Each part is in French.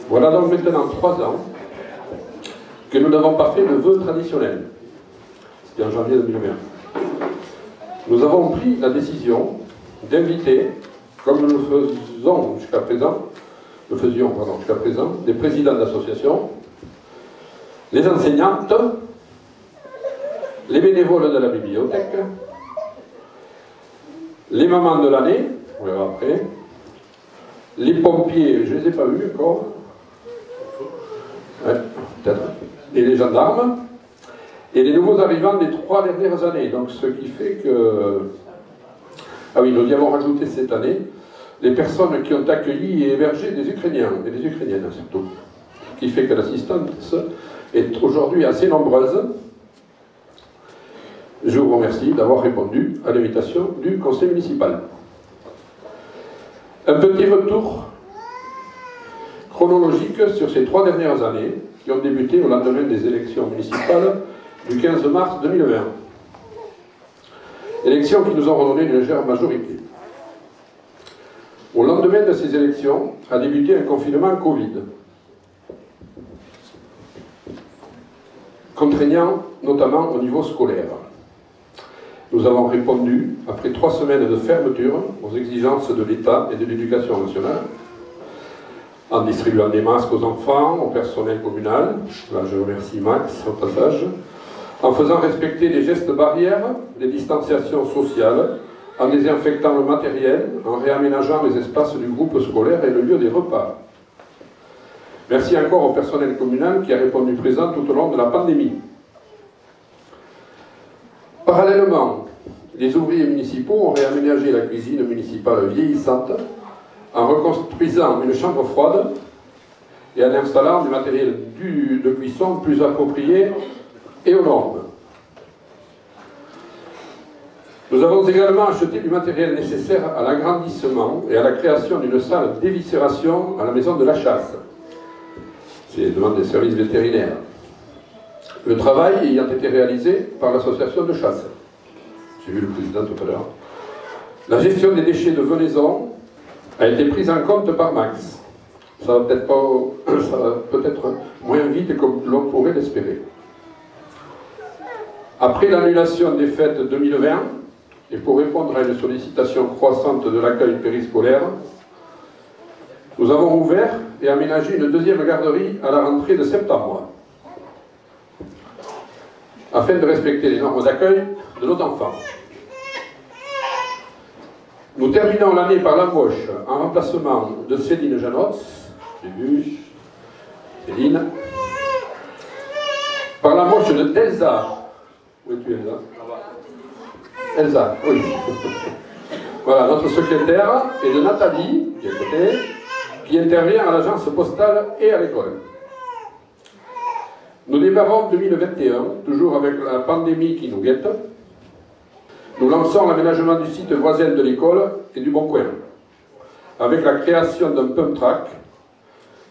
Voilà donc maintenant 3 ans que nous n'avons pas fait le vœu traditionnel. C'était en janvier 2020. Nous avons pris la décision d'inviter, comme nous le faisions jusqu'à présent, des présidents d'associations, les enseignantes, les bénévoles de la bibliothèque, les mamans de l'année, on verra après, les pompiers, je ne les ai pas vus encore, ouais, peut-être, et les gendarmes, et les nouveaux arrivants des 3 dernières années. Donc ce qui fait que... Ah oui, nous y avons rajouté cette année les personnes qui ont accueilli et hébergé des Ukrainiens, et des Ukrainiennes surtout. Ce qui fait que l'assistance est aujourd'hui assez nombreuse. Je vous remercie d'avoir répondu à l'invitation du conseil municipal. Un petit retour chronologique sur ces 3 dernières années qui ont débuté au lendemain des élections municipales du 15 mars 2020. Élections qui nous ont redonné une légère majorité. Au lendemain de ces élections a débuté un confinement Covid, contraignant notamment au niveau scolaire. Nous avons répondu, après 3 semaines de fermeture, aux exigences de l'État et de l'Éducation nationale, en distribuant des masques aux enfants, au personnel communal, là je remercie Max au passage, en faisant respecter les gestes barrières, les distanciations sociales, en désinfectant le matériel, en réaménageant les espaces du groupe scolaire et le lieu des repas. Merci encore au personnel communal qui a répondu présent tout au long de la pandémie. Parallèlement, les ouvriers municipaux ont réaménagé la cuisine municipale vieillissante en reconstruisant une chambre froide et en installant du matériel de cuisson plus approprié et aux normes. Nous avons également acheté du matériel nécessaire à l'agrandissement et à la création d'une salle d'éviscération à la maison de la chasse. C'est la demande des services vétérinaires. Le travail ayant été réalisé par l'association de chasse. J'ai vu le président tout à l'heure. La gestion des déchets de venaison a été prise en compte par Max. Ça va peut-être moins vite que l'on pourrait l'espérer. Après l'annulation des fêtes 2020, et pour répondre à une sollicitation croissante de l'accueil périscolaire, nous avons ouvert et aménagé une 2e garderie à la rentrée de septembre, afin de respecter les normes d'accueil de nos enfants. Nous terminons l'année par l'embauche en remplacement de Céline Janotz, j'ai vu, Céline, par l'embauche d'Elsa. Où es-tu, Elsa? Elsa, oui. Voilà, notre secrétaire, et de Nathalie, qui est à côté, qui intervient à l'agence postale et à l'école. Nous démarrons 2021, toujours avec la pandémie qui nous guette. Nous lançons l'aménagement du site voisin de l'école et du Bon Coin, avec la création d'un pump track,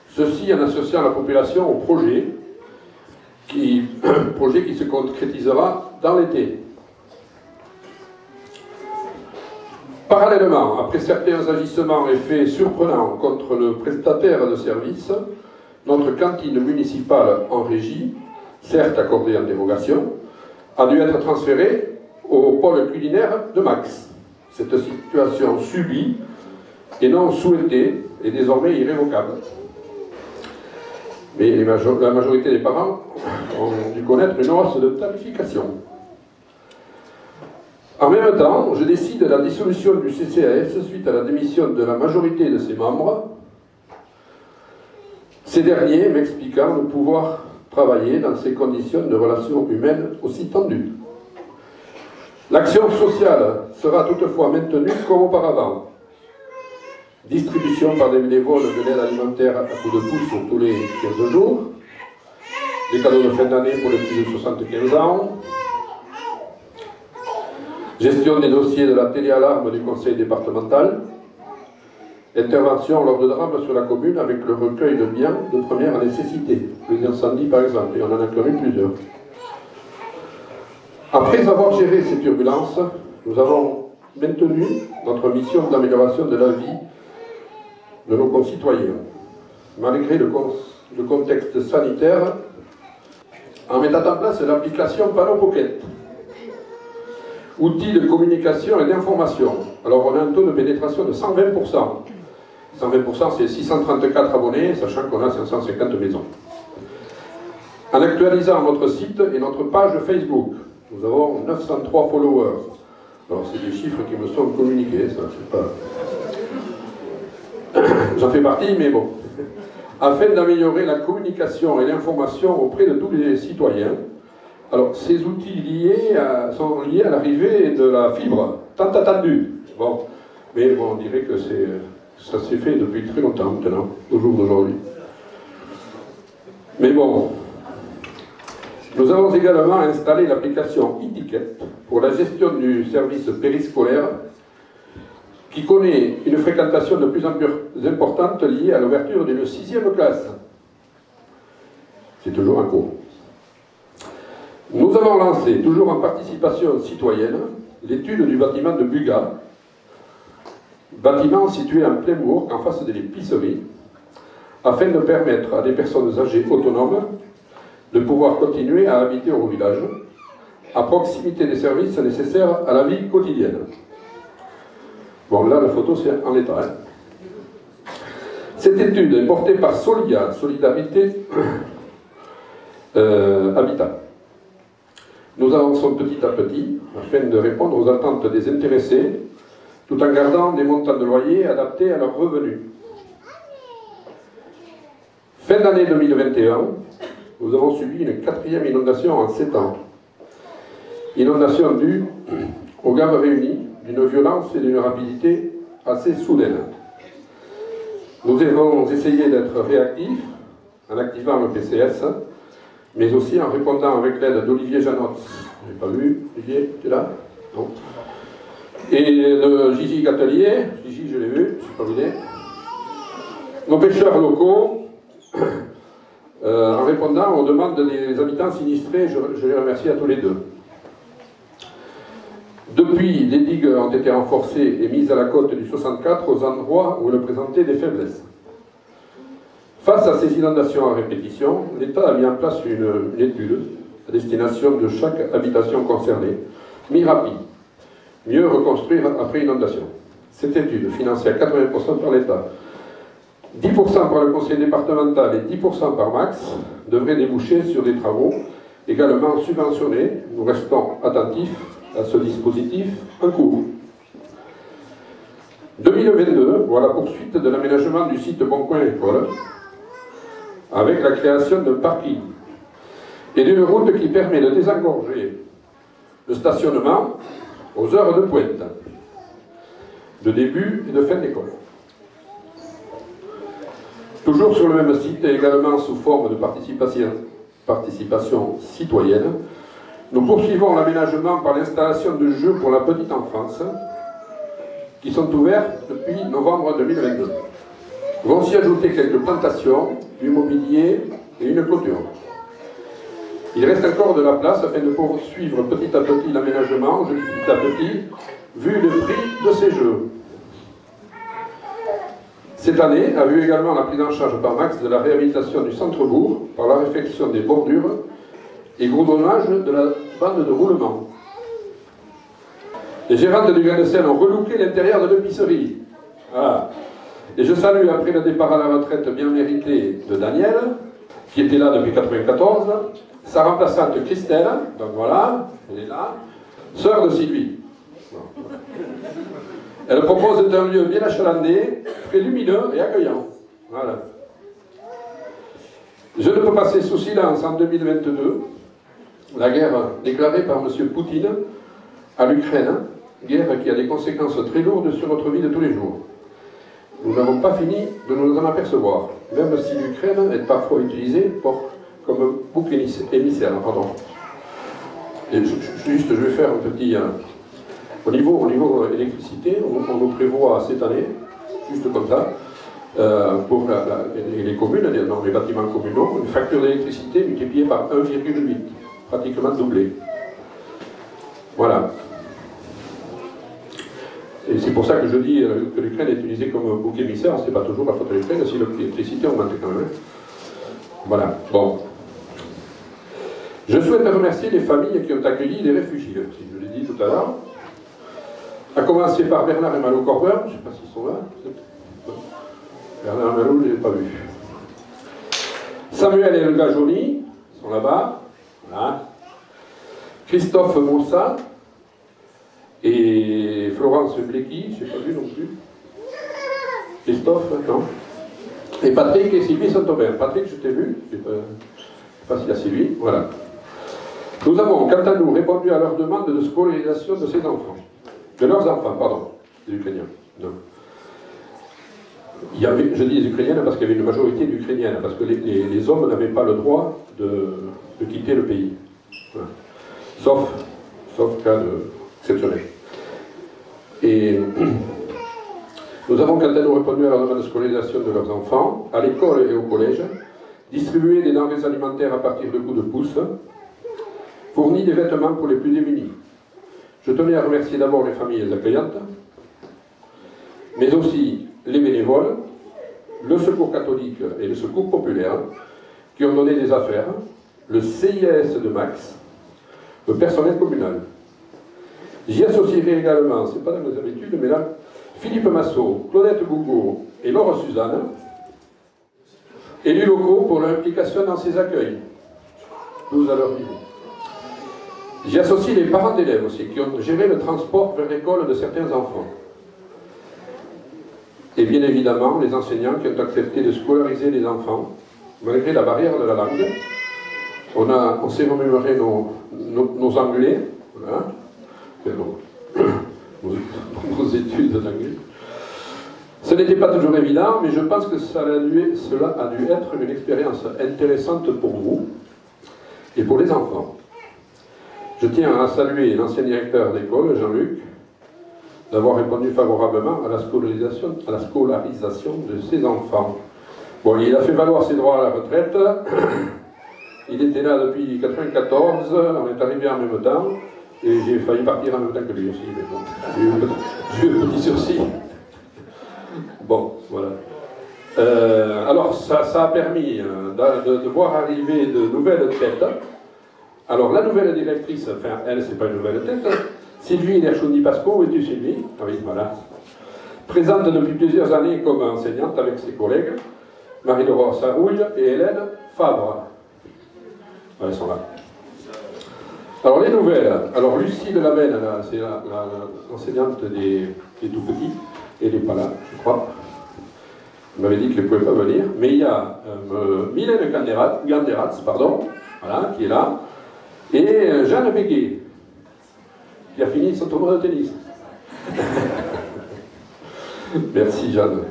ceci en associant la population au projet qui se concrétisera dans l'été. Parallèlement, après certains agissements et faits surprenants contre le prestataire de service, notre cantine municipale en régie, certes accordée en dérogation, a dû être transférée au pôle culinaire de Max. Cette situation subie et non souhaitée est désormais irrévocable. Mais la majorité des parents ont dû connaître une hausse de tarification. En même temps, je décide la dissolution du CCAS suite à la démission de la majorité de ses membres, ces derniers m'expliquant ne pouvoir travailler dans ces conditions de relations humaines aussi tendues. L'action sociale sera toutefois maintenue comme auparavant. Distribution par des bénévoles de l'aide alimentaire à coup de pouce tous les 15 jours, des cadeaux de fin d'année pour les plus de 75 ans, gestion des dossiers de la téléalarme du conseil départemental, intervention lors de drames sur la commune avec le recueil de biens de première nécessité, les incendies par exemple, et on en a connu plusieurs. Après avoir géré ces turbulences, nous avons maintenu notre mission d'amélioration de la vie de nos concitoyens. malgré le contexte sanitaire, en mettant en place l'application Panneau Pocket, outil de communication et d'information. Alors on a un taux de pénétration de 120%. 120%, c'est 634 abonnés, sachant qu'on a 550 maisons. En actualisant notre site et notre page Facebook, nous avons 903 followers. Alors c'est des chiffres qui me sont communiqués, ça, c'est pas... J'en fais partie, mais bon. Afin d'améliorer la communication et l'information auprès de tous les citoyens. Alors, ces outils sont liés à l'arrivée de la fibre, tant attendue. Bon, mais bon, on dirait que ça s'est fait depuis très longtemps maintenant, au jour d'aujourd'hui. Mais bon, nous avons également installé l'application e-ticket pour la gestion du service périscolaire qui connaît une fréquentation de plus en plus importante liée à l'ouverture d'une 6e classe. C'est toujours en cours. Nous avons lancé, toujours en participation citoyenne, l'étude du bâtiment de Buga, bâtiment situé en plein bourg, en face de l'épicerie, afin de permettre à des personnes âgées autonomes de pouvoir continuer à habiter au village, à proximité des services nécessaires à la vie quotidienne. Bon, là, la photo, c'est en l'état. Hein. Cette étude est portée par Solia, Solidarité Habitat. Nous avançons petit à petit, afin de répondre aux attentes des intéressés, tout en gardant des montants de loyer adaptés à leurs revenus. Fin d'année 2021, nous avons subi une 4e inondation en 7 ans. Inondation due aux gammes réunies d'une violence et d'une rapidité assez soudaine. Nous avons essayé d'être réactifs en activant le PCS, mais aussi en répondant avec l'aide d'Olivier Janot. Je n'ai pas vu, Olivier, tu es là? Non. Et de Gigi Gatelier, Gigi je l'ai vu, je ne sais pas où il est. Nos pêcheurs locaux, en répondant aux demandes des habitants sinistrés, je les remercie à tous les deux. Depuis, les digues ont été renforcées et mises à la côte du 64 aux endroits où elles présentaient des faiblesses. Face à ces inondations à répétition, l'État a mis en place une étude à destination de chaque habitation concernée, MIRAPI, mieux reconstruire après inondation. Cette étude, financée à 80% par l'État, 10% par le conseil départemental et 10% par Max, devrait déboucher sur des travaux également subventionnés. Nous restons attentifs à ce dispositif en cours. 2022 voit la poursuite de l'aménagement du site Boncoin École, avec la création d'un parking et d'une route qui permet de désengorger le stationnement aux heures de pointe, de début et de fin d'école. Toujours sur le même site et également sous forme de participation citoyenne, nous poursuivons l'aménagement par l'installation de jeux pour la petite enfance qui sont ouverts depuis novembre 2022. Vont s'y ajouter quelques plantations, du mobilier et une clôture. Il reste encore de la place afin de poursuivre petit à petit l'aménagement, je dis petit à petit, vu le prix de ces jeux. Cette année a vu également la prise en charge par Max de la réhabilitation du centre-bourg par la réfection des bordures et goudronnage de la bande de roulement. Les gérantes du Grain de Sel ont relooké l'intérieur de l'épicerie. Voilà. Et je salue, après le départ à la retraite bien mérité de Daniel, qui était là depuis 1994, sa remplaçante Christelle, donc voilà, elle est là, sœur de Sylvie. Elle propose un lieu bien achalandé, très lumineux et accueillant. Voilà. Je ne peux passer sous silence en 2022 la guerre déclarée par M. Poutine à l'Ukraine, guerre qui a des conséquences très lourdes sur notre vie de tous les jours. Nous n'avons pas fini de nous en apercevoir, même si l'Ukraine est parfois utilisée comme bouc émissaire. Pardon. Et juste, je vais faire un petit... Au niveau électricité, on nous prévoit cette année, juste comme ça, pour les communes, dans les bâtiments communaux, une facture d'électricité multipliée par 1,8, pratiquement doublée. Voilà. Et c'est pour ça que je dis que l'Ukraine est utilisée comme bouc émissaire, c'est pas toujours la faute de l'Ukraine si l'électricité augmente quand même. Voilà, bon. Je souhaite remercier les familles qui ont accueilli les réfugiés, si je l'ai dit tout à l'heure. À commencer par Bernard et Malo Corbin, je ne sais pas s'ils sont là. Bernard et Malo, je ne l'ai pas vu. Samuel et Elga Joly, ils sont là-bas. Voilà. Christophe Moussa et Florence Blecki, je n'ai pas vu non plus. Christophe, non. Et Patrick et Sylvie Saint-Aubin. Patrick, je t'ai vu, je ne sais pas s'il y a Sylvie, voilà. Nous avons, quant à nous, répondu à leur demande de scolarisation de ces enfants. De leurs enfants, pardon, des Ukrainiens. Non. Il y avait, je dis les Ukrainiennes parce qu'il y avait une majorité d'Ukrainiennes, parce que les hommes n'avaient pas le droit de quitter le pays. Voilà. Sauf cas exceptionnel. Et nous avons quant à nous répondu à leur demande de scolarisation de leurs enfants, à l'école et au collège, distribué des denrées alimentaires à partir de coups de pouce, fourni des vêtements pour les plus démunis. Je tenais à remercier d'abord les familles accueillantes, mais aussi les bénévoles, le Secours catholique et le Secours populaire, qui ont donné des affaires, le CIS de Max, le personnel communal. J'y associerai également, c'est pas dans mes habitudes, mais là, Philippe Massot, Claudette Bougot et Laure Suzanne, élus locaux pour leur implication dans ces accueils, tous à leur niveau. J'y associe les parents d'élèves aussi, qui ont géré le transport vers l'école de certains enfants. Et bien évidemment, les enseignants qui ont accepté de scolariser les enfants, malgré la barrière de la langue. On s'est remémoré nos anglais, voilà. Nos études d'anglais. Ce n'était pas toujours évident, mais je pense que cela a dû être une expérience intéressante pour vous et pour les enfants. Je tiens à saluer l'ancien directeur d'école, Jean-Luc, d'avoir répondu favorablement à la scolarisation de ses enfants. Bon, il a fait valoir ses droits à la retraite. Il était là depuis 1994, on est arrivé en même temps, et j'ai failli partir en même temps que lui aussi, mais bon, j'ai eu un petit sursis. Bon, voilà. Alors, ça a permis de voir arriver de nouvelles têtes. Alors, la nouvelle directrice, enfin, elle, c'est pas une nouvelle tête, Sylvie Lerchouni-Pasco, où es-tu Sylvie? Ah oui, voilà. Présente depuis plusieurs années comme enseignante avec ses collègues, Marie-Laure Sarouille et Hélène Fabre. Elles sont là. Alors, les nouvelles. Alors, Lucie de Lamenne, c'est l'enseignante des tout petits. Elle n'est pas là, je crois. Elle m'avait dit qu'elle ne pouvait pas venir. Mais il y a Mylène Ganderatz, voilà, qui est là. Et Jeanne Béguet, qui a fini son tournoi de tennis. Merci Jeanne.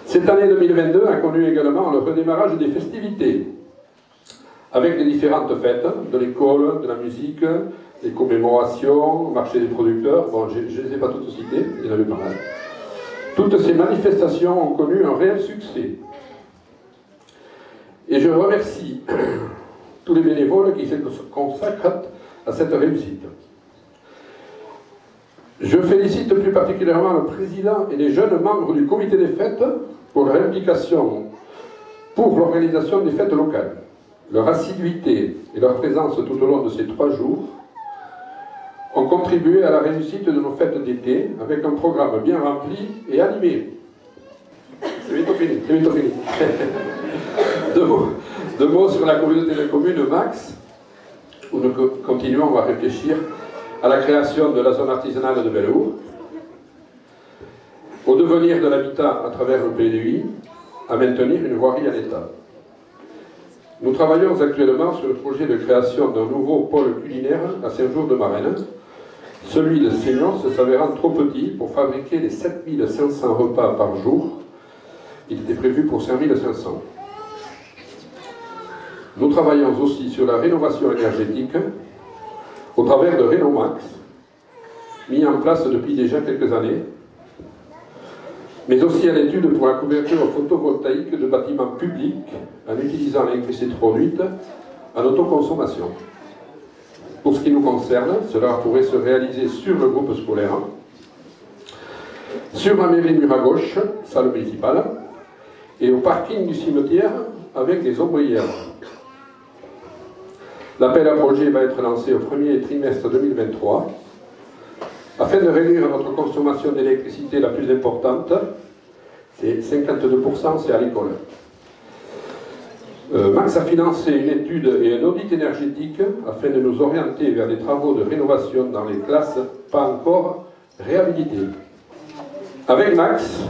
Cette année 2022 a connu également le redémarrage des festivités, avec les différentes fêtes de l'école, de la musique, les commémorations, marché des producteurs. Bon, je ne les ai pas toutes citées, il y en avait pas mal. Toutes ces manifestations ont connu un réel succès. Et je remercie tous les bénévoles qui se consacrent à cette réussite. Je félicite plus particulièrement le président et les jeunes membres du comité des fêtes pour leur implication pour l'organisation des fêtes locales. Leur assiduité et leur présence tout au long de ces 3 jours ont contribué à la réussite de nos fêtes d'été avec un programme bien rempli et animé. C'est bientôt fini, c'est bientôt fini. Deux mots sur la communauté de communes Max, où nous continuons à réfléchir à la création de la zone artisanale de Bellehour, au devenir de l'habitat à travers le PDI, à maintenir une voirie à l'état. Nous travaillons actuellement sur le projet de création d'un nouveau pôle culinaire à Saint-Jour-de-Marennes, celui de Seignon s'avérant trop petit pour fabriquer les 7500 repas par jour. Il était prévu pour 5500. Nous travaillons aussi sur la rénovation énergétique au travers de Rénomax, mis en place depuis déjà quelques années, mais aussi à l'étude pour la couverture photovoltaïque de bâtiments publics en utilisant l'électricité produite en autoconsommation. Pour ce qui nous concerne, cela pourrait se réaliser sur le groupe scolaire, sur la mairie mur à gauche, salle municipale, et au parking du cimetière avec des ombrières. L'appel à projet va être lancé au premier trimestre 2023 afin de réduire notre consommation d'électricité la plus importante. C'est 52%, c'est à l'école. Max a financé une étude et un audit énergétique afin de nous orienter vers des travaux de rénovation dans les classes pas encore réhabilitées. Avec Max,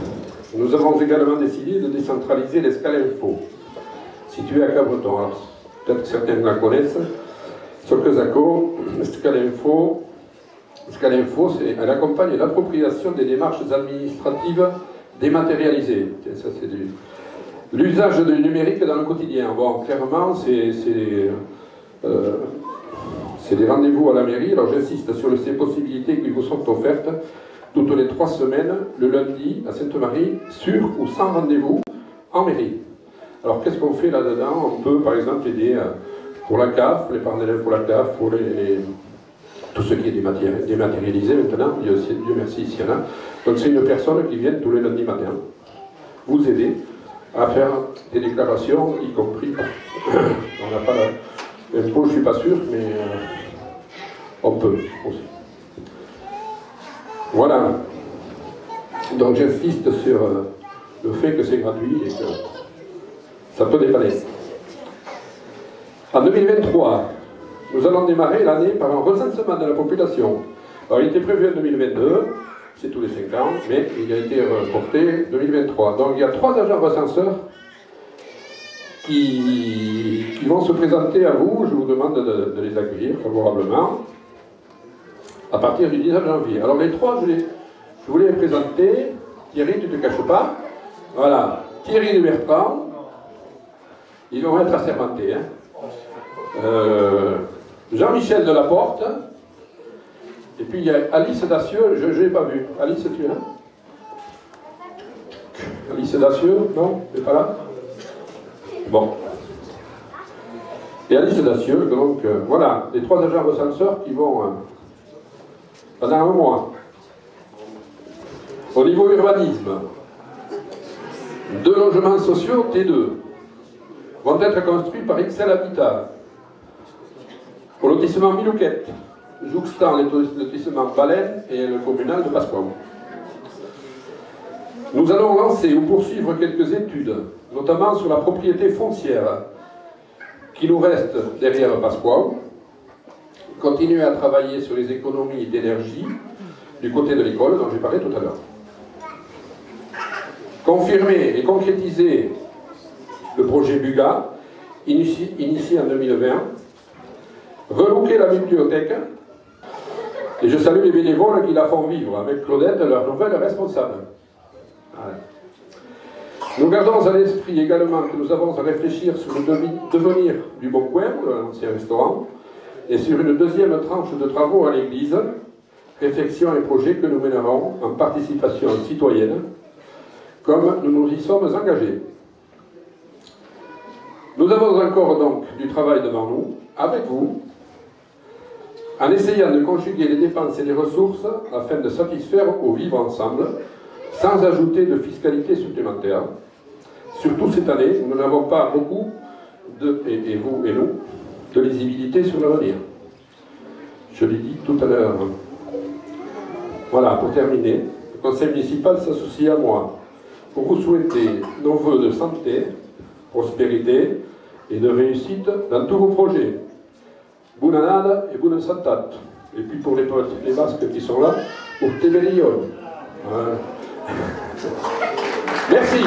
nous avons également décidé de décentraliser l'Escale Info, située à Cabreton. Alors, peut-être que certains la connaissent. Sur Quezaco, l'Escale Info, elle accompagne l'appropriation des démarches administratives dématérialisées. Ça, c'est l'usage du numérique dans le quotidien. Bon, clairement, c'est des rendez-vous à la mairie. Alors, j'insiste sur ces possibilités qui vous sont offertes toutes les 3 semaines, le lundi à Sainte-Marie, sur ou sans rendez-vous, en mairie. Alors, qu'est-ce qu'on fait là-dedans? On peut, par exemple, aider pour la CAF, les parents d'élèves pour la CAF, pour tout ce qui est dématérialisé maintenant, Dieu merci s'il y en a. Donc, c'est une personne qui vient tous les lundis matins vous aider à faire des déclarations, y compris. On n'a pas l'impôt, je ne suis pas sûr, mais on peut aussi. Voilà. Donc j'insiste sur le fait que c'est gratuit et que ça peut dépanner. En 2023, nous allons démarrer l'année par un recensement de la population. Alors il était prévu en 2022, c'est tous les 5 ans, mais il a été reporté 2023. Donc il y a 3 agents recenseurs qui vont se présenter à vous. Je vous demande de les accueillir favorablement à partir du 19 janvier. Alors les 3, je voulais les présenter. Thierry, tu ne te caches pas. Voilà, Thierry de Bertrand. Ils vont être assermentés. Hein. Jean-Michel de Laporte. Et puis il y a Alice Dacieux, je ne l'ai pas vu. Alice, tu es là? Alice Dacieux, non? Tu n'es pas là? Bon. Et Alice Dacieux, donc voilà, les 3 agents recenseurs qui vont pendant un mois. Au niveau urbanisme, 2 logements sociaux T2 vont être construits par Excel Habitat. Au lotissement Milouquette, jouxtant le lotissement Baleine et le communal de Pasquale. Nous allons lancer ou poursuivre quelques études, notamment sur la propriété foncière qui nous reste derrière Pasquale. Continuer à travailler sur les économies d'énergie du côté de l'école dont j'ai parlé tout à l'heure. Confirmer et concrétiser le projet BUGA, initié en 2020. Relooker la bibliothèque. Et je salue les bénévoles qui la font vivre, avec Claudette, leur nouvelle responsable. Voilà. Nous gardons à l'esprit également que nous avons à réfléchir sur le devenir du Bon Coin, l'ancien restaurant, et sur une deuxième tranche de travaux à l'église, réflexion et projets que nous mènerons en participation citoyenne, comme nous nous y sommes engagés. Nous avons encore donc du travail devant nous, avec vous, en essayant de conjuguer les dépenses et les ressources afin de satisfaire au vivre ensemble, sans ajouter de fiscalité supplémentaire. Surtout cette année, nous n'avons pas beaucoup, et vous et nous, de lisibilité sur l'avenir. Je l'ai dit tout à l'heure. Voilà, pour terminer, le conseil municipal s'associe à moi pour vous souhaiter nos vœux de santé, prospérité et de réussite dans tous vos projets. Bonne année et bonne santé. Et puis pour les Basques qui sont là, pour Tebelion. Merci.